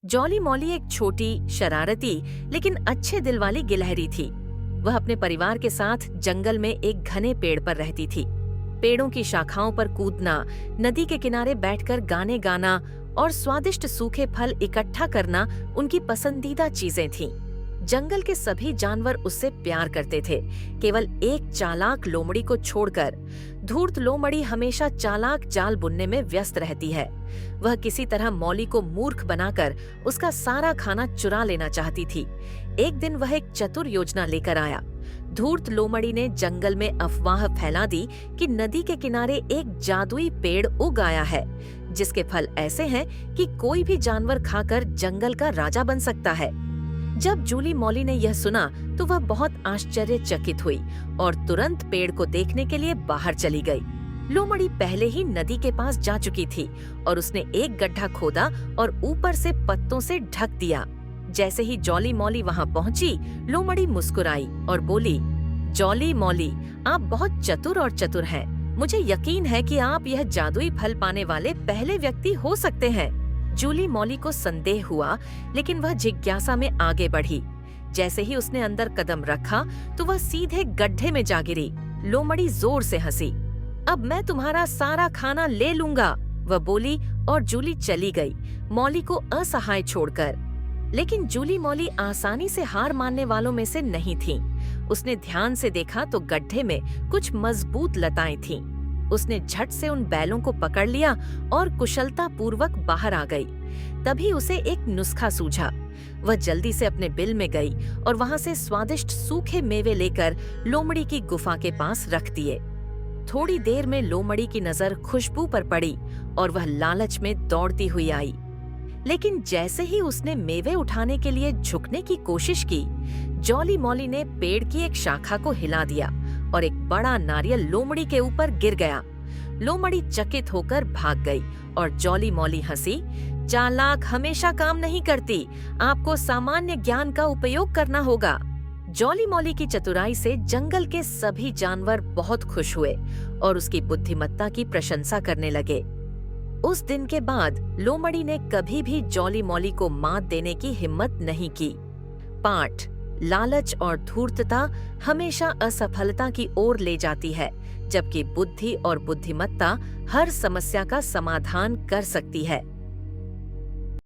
Jolly Molly एक छोटी, शरारती लेकिन अच्छे दिल वाली गिलहरी थी। वह अपने परिवार के साथ जंगल में एक घने पेड़ पर रहती थी। पेड़ों की शाखाओं पर कूदना, नदी के किनारे बैठकर गाने गाना और स्वादिष्ट सूखे फल इकट्ठा करना उनकी पसंदीदा चीजें थीं। जंगल के सभी जानवर उससे प्यार करते थे, केवल एक चालाक लोमड़ी को छोड़कर। धूर्त लोमड़ी हमेशा चालाक जाल बुनने में व्यस्त रहती है। वह किसी तरह मौली को मूर्ख बनाकर उसका सारा खाना चुरा लेना चाहती थी। एक दिन वह एक चतुर योजना लेकर आया। धूर्त लोमड़ी ने जंगल में अफवाह फैला दी कि नदी के किनारे एक जादुई पेड़ उग आया है, जिसके फल ऐसे हैं कि कोई भी जानवर खाकर जंगल का राजा बन सकता है। जब जूली मॉली ने यह सुना तो वह बहुत आश्चर्यचकित हुई और तुरंत पेड़ को देखने के लिए बाहर चली गई। लोमड़ी पहले ही नदी के पास जा चुकी थी और उसने एक गड्ढा खोदा और ऊपर से पत्तों से ढक दिया। जैसे ही जॉली मॉली वहां पहुंची, लोमड़ी मुस्कुराई और बोली, जॉली मॉली, आप बहुत चतुर और चतुर हैं। मुझे यकीन है कि आप यह जादुई फल पाने वाले पहले व्यक्ति हो सकते हैं। जूली मॉली को संदेह हुआ, लेकिन वह जिज्ञासा में आगे बढ़ी। जैसे ही उसने अंदर कदम रखा तो वह सीधे गड्ढे में जा गिरी। लोमड़ी जोर से हंसी। अब मैं तुम्हारा सारा खाना ले लूंगा, वह बोली और जूली चली गई, मॉली को असहाय छोड़कर। लेकिन जूली मॉली आसानी से हार मानने वालों में से नहीं थी। उसने ध्यान से देखा तो गड्ढे में कुछ मजबूत लताएं थीं। उसने झट से उन बैलों को पकड़ लिया और कुशलता पूर्वक बाहर आ गई। तभी उसे एक नुस्खा सूझा। वह जल्दी से अपने बिल में गई और वहां से स्वादिष्ट सूखे मेवे लेकर लोमड़ी की गुफा के पास रख दिए। थोड़ी देर में लोमड़ी की नजर खुशबू पर पड़ी और वह लालच में दौड़ती हुई आई। लेकिन जैसे ही उसने मेवे उठाने के लिए झुकने की कोशिश की, जॉली मॉली ने पेड़ की एक शाखा को हिला दिया और एक बड़ा नारियल लोमड़ी के ऊपर गिर गया। लोमड़ी चकित होकर भाग गई और जॉली मॉली हंसी। चालाक हमेशा काम नहीं करती, आपको सामान्य ज्ञान का उपयोग करना होगा। जॉली मॉली की चतुराई से जंगल के सभी जानवर बहुत खुश हुए और उसकी बुद्धिमत्ता की प्रशंसा करने लगे। उस दिन के बाद लोमड़ी ने कभी भी जॉली मॉली को मात देने की हिम्मत नहीं की। पाठ: लालच और धूर्तता हमेशा असफलता की ओर ले जाती है, जबकि बुद्धि और बुद्धिमत्ता हर समस्या का समाधान कर सकती है।